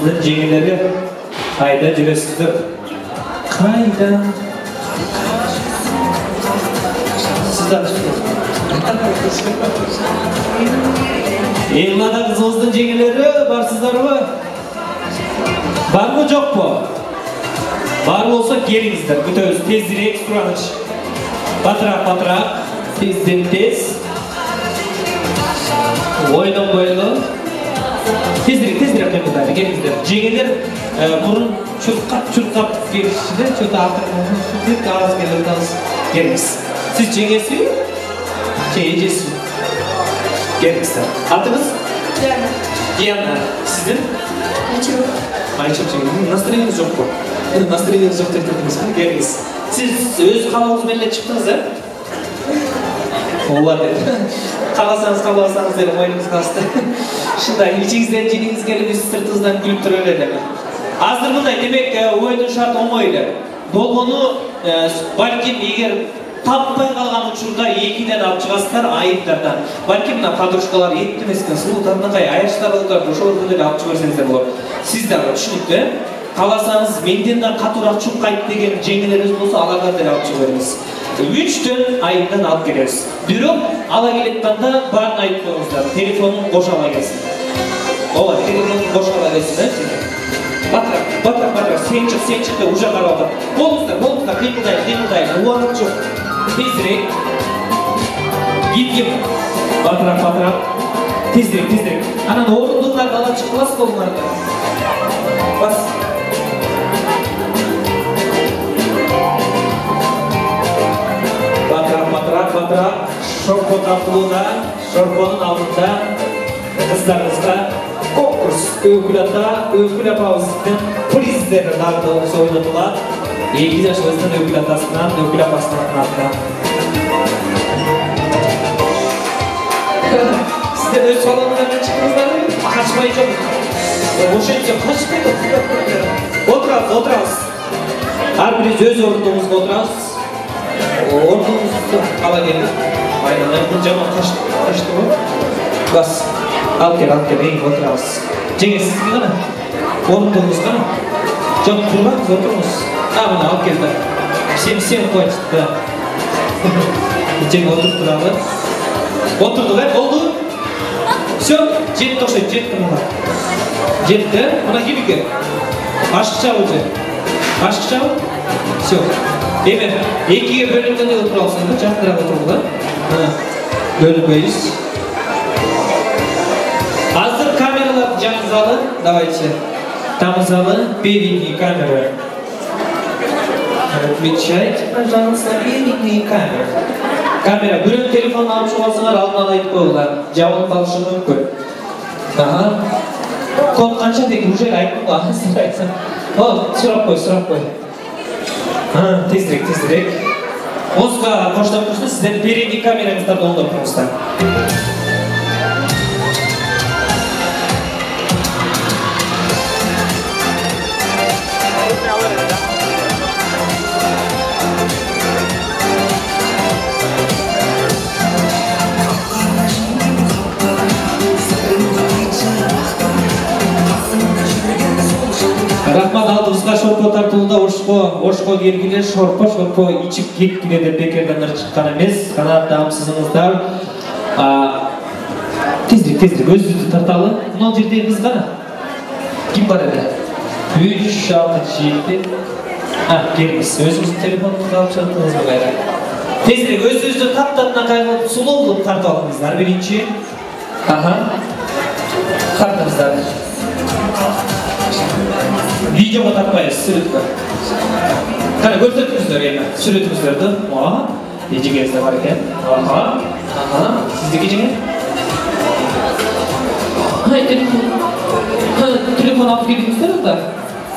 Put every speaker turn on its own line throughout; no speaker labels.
Жеңілері қайда жүресіздер? Қайда? Сіздар Елмада қызымыздың жеңілері барсыздар ма? Бар мы жоқ па? Бар болса келіңіздер. Күтөбүз тезірек сұраныш. Батырақ, тезден тез. Ойнан Тезірек қаймылдайды, келіңіздер. Жеңелер бұрын чұрқап келішіде, чөті артық аз келіңіз. Сіз жеңесі ме? Ежесі. Келіңіздер. Атыңыз? Диана. Сіздің? Айчып жеңелер. Настроениңіз жоқ қой. Настроениңіз жоқ деп тұрдыңыз ба? Келіңіз. Сіз өз қалауыңызбен шықтыңыз, Олар деді. Қаласаңыз деді, ойыныңыз қалысты. Шындай, ичіңізден жеңіңіз келіп, сыртыңыздан күліп тұрар еді. Азыр бұндай, демек, ойынның шарты оңайлы. Болғаны, бәлкім егер таппай қалған ұшырда екіден алып шығасыздар айыптардан. Бәлкім мына подружкалар еттімескен сұлутарына қай аяштар олдар, ошол күндері алып шығарсаңыздар болады. Сіздер түсінікті. Қаласаңыз, менден де қатырақ чұққайт деген жеңілеріңіз болса, аларға дәл алып шығарыңыз. 3 айından алып келесіз. Бирок ала келетканда барын айтып қойыңыздар. Телефонын қоша ала келсін. Ола, телефонын қоша ала келсін, Батырақ, сен шық деп уже қарап отыр. Болыңыздар, қимылдайын, уақыт жоқ. Тезірек. Еткем. Батырақ. Тезірек. Анан орындықтарды ала шықпас болыңарды. Бас. Батырақ, шорпо тартылуда, шорпоның алдында қыздарыңызға конкурс өкіл апамыздың приздері дағды осы ойнатылады. 2 жашыңыздың өкіл атасынан, өкіл апасынан атынан. Сіздер өз салоныңдардан шықтыңыздар ма? Қашпай жоқ. Ошенше қашпайды. Отырасыз. Әрбіріз өз орындығыңызға отырасыз. Ордыңызды ала келді. Айналайын, бұл жаман қашты ғой. Бас, ал кел, ең отырамыз. Жеңесіз ме ғана? Орындыңыз ғана? Жоқ, тұрмаңыз, отырыңыз. Мына ал келді. Сен қойшы. Жең отырып тұрады. Отырды, болды? Все, жетті оқшайды, жетті мұна. Жетті, мұна кем екен? Ашықша уже. Ашықша ол? Все. Емен, 2-ге бөлінгенде отыра алсаңдар, жақындырақ отыру да? Бөлінбейіз. Азыр камералар жаңызалы, давайте. Тамызалы, передний камера. Отмечайте, пожалуйста, передний камера. Камера, бүрін телефон алып шығалсыңар, алдын ала айтып қойылар. Жауын қалышы мүмкін. Код қанша деген уже айтып қойылар, сіздер айтсам. Сұрап қой. Тезірек. Осыға қоштап тұрсыз, сіздер передний камераңыздарды оңдап тұрыңыздар. Рахмат, алдымызға шорпо тартылуда ошқо келгілер, шорпо ичіп кеткіле деп бекерден шыққан емес. Қанат дамсызыңыздар. Тезірек, өзіңізді тарталы. Мұнал жерде қыз ғана? Кім бар еді? 3, 6, 7. Келіңіз, өзіңізді телефоныңызды алып шаттыңыз ба қайра? Тезірек, өзіңізді таптатына қайғылып сұлулығын тарталыңыздар. Бірінші. Тартыңыздар. Видеоға тартпайыз, сүретті. Қане, көрсетіңіздер енді, сүретіңіздерді. Ежегенізде бар екен. Сіздегі жеңе? Телефон алып келдіңіздер ұлда?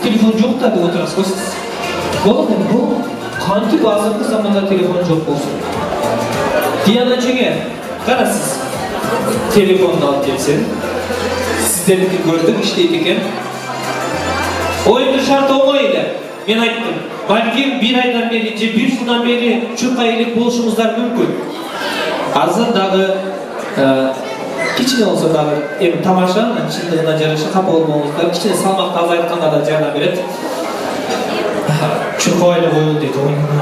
Телефон жоқ та деп отырасыз қойсыз. Болады, бұл қантып азырғы заманда телефон жоқ болсын. Диана жеңе, қарасыз. Телефонды алып келсен. Сіздерді көрдік, іштейді екен. Ойынның шарты оңайды. Мен айттым, бәлкім 1 айдан бері, 1 жылдан бері чұрқа елек болышыңыздар мүмкін. Арзандағы Кичине болсо дагы эми тамаша, чындыгына жараша капа болбоңуздар. Кичине салмакты азайтканга да жардам берет. Чуркабайлы коюлду дейт.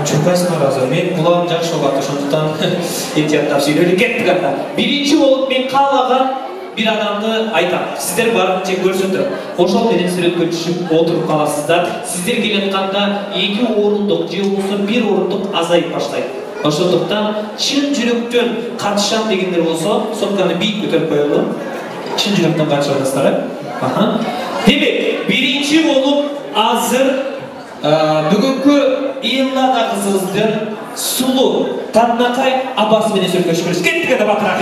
Чуркайсыңар азыр. Мен кулагым жакшы болот, ошондуктан эhtiyаттап сүйлөдү кеттик анда. Биринчи болуп мен каалаган bir adamды айтам. Сиздер барынча көрсөтүп, ошол менен сүрөткө түшүп отуруп каласыздар. Сиздер келатканда 2 орундук же болбосо 1 орундук азайып баштайт. Ошондуктан чын жүрөктөн катышам дегендер болсо, сомканы бийик көтөрүп коелу. Чын жүрөктөн катышып атасыздар, Демек, биринчи болуп азыр бүгүнкү Эллада кызыбыздын сулуу Татнакай апасы менен сүрөткө кеттик да батыраак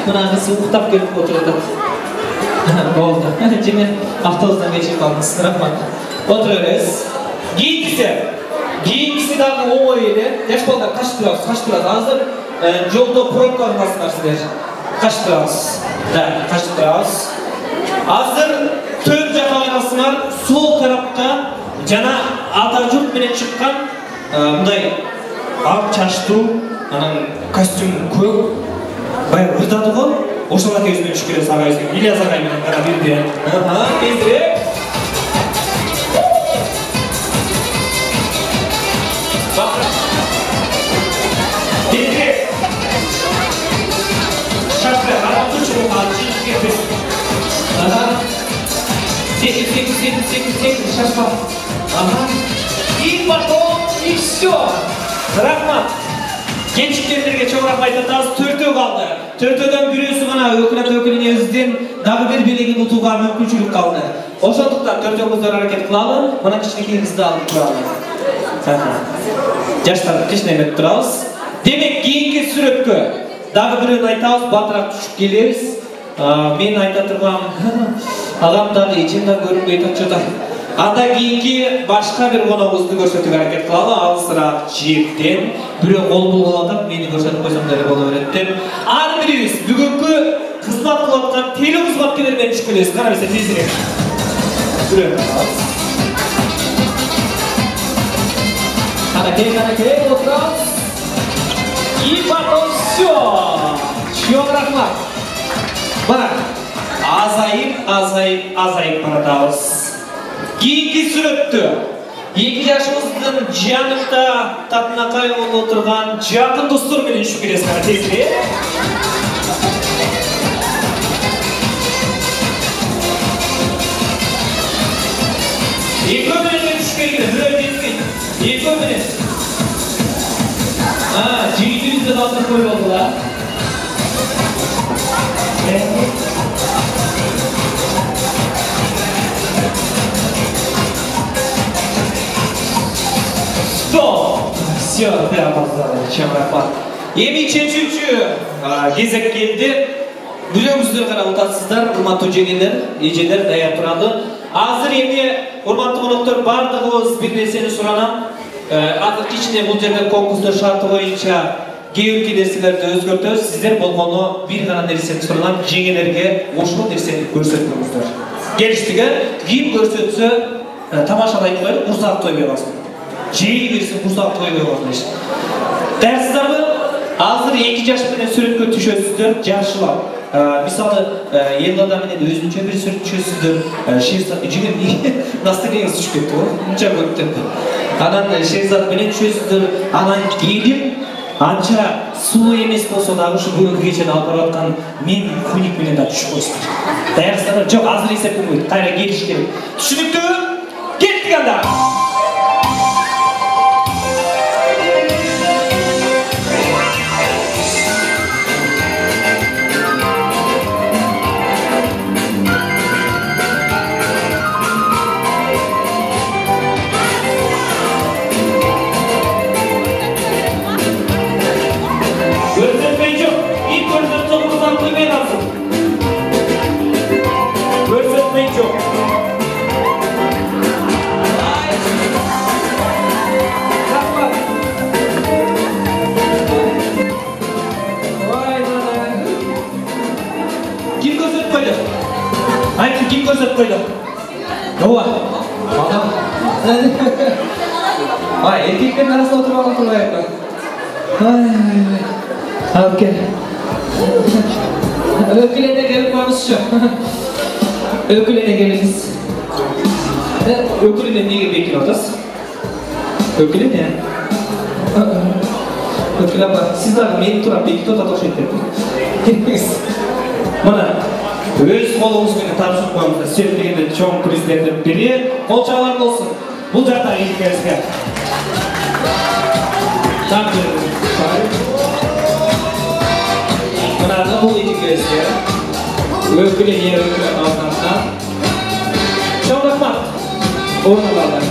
Мына кыз уктап келип отурду. Болду. Жеме автобустан кечирип алдыңыз. Рахмат. Отурабыз. Кийинкиси дагы оңой эле. Жаш балдар качтырабыз. Азыр жолдо пробка аласыздар сиздер. Качтырабыз. Да, качтырабыз. Азыр төр жака карасыңар, сол тарапка жана ата журт менен чыккан мындай ак чачтуу, анан костюм көк Бай ырдады ғой, ошол акебиз менен түшүп келебиз агайыбыз. Ильяс агай менен кара бирде. Тезирээк. Тезирээк. Шашты, арамды чыгып алчы кетпес. Секин, шашпа. И потом, и всё. Рахмат. Gençliklerine çok rahmet atağız, törtö kaldı. Törtöden birisi bana hükümet özden daha bir bilegin utuğa mümkünçülük kaldı. Oşolduktan törtömüzden hareket kılalı, bana kişiliklerimizi de aldık kuralı. Yaşlar kişilemek durağız. Demek keyinki sürötkö. Daha birini aytağız, batırak düşüp geliriz. Men ayta turgam, adamдағы içimden görünmey tutçuda. Anda keyinki başka bir konumuzdu görsetip hareket kılalı, alısıraaq жерден biri kol bulgulatıp meni görsetip koysam deri bolu öğrettim. Ar birimiz бүгүnkү kızmat kılatkan teli kızmatkelerden düşüp geliriz. Kara bize tezirek. Kanakey oturağız. И потом всё. Çok rahmat. Bana azayıp baradağız. Keyinki сүрөттү. 2 yaşımızdan janыкта Татнакай болуп отурган жакын достор менен түшүп келесиз. Тезирээк. Экөө менен түшүп келген, бирөө жеткен. Экөө менен. Жигитибизди басып коюп алдыла. Все, прямо чем рахмат. Эми чечүүчү кезек келди. Бүлөңүздөр карап атасыздар, урматтуу жеңелер, эжелер даяр туралы. Азыр эми урматтуу коноктор бардыгыбыз бир нерсени суранам. Азыр кичине бул жерде конкурстун шарты боюнча кээ бир нерселерди өзгөртөбүз. Сиздер болгону бир гана нерсени суранам, жеңелерге ошол нерсени көрсөткөнүздөр. Келиштиги, ким көрсөтсө тамашалайт коелу, урзак тойбой калсын. Жейи берсин, урзак тойбой калсын дейт. Дайырсыздарбы? Азыр 2 жаш менен сүрөткө түшөсүздөр, жакшылап. Мисалы, Эллада менен өзүнчө бир сүрөт түшөсүздөр. Шерзат жигер настроениңиз түшүп кетти го. Мынча көптөн. Анан Шерзат менен түшөсүздөр. Анан келип анча сулуу эмес болсо дагы ушу бүгүнкү кечени алып бараткан мен хуник менен да түшүп койсуңар. Дайырсыздарбы? Жок, азыр эсептенбейт. Кайра келиш керек. Түшүнүктүү? Кеттик анда. ko'rsatib qo'ydi. Nova. Adam. Ay, erkeklerin arasında oturmayapman. Ay. Okey. Ökülene gelip varmış şu. Ökülene geliniz. Ökülene niye bekliyor otas? Ökülene ya. Ökülene bak. Sizler meni turan bekliyor tota toş ettirdi. Mana öz kolumuzbeni topshirib sevgili cho'ng prezidentning biri qo'lchalar bo'lsin. Bu jaqdagi yigitlaringizga. Takdir. Mana bu yigitlaringizga o'kilga o'kilga olgandan. Cho'ng rahmat. O'rnalardan.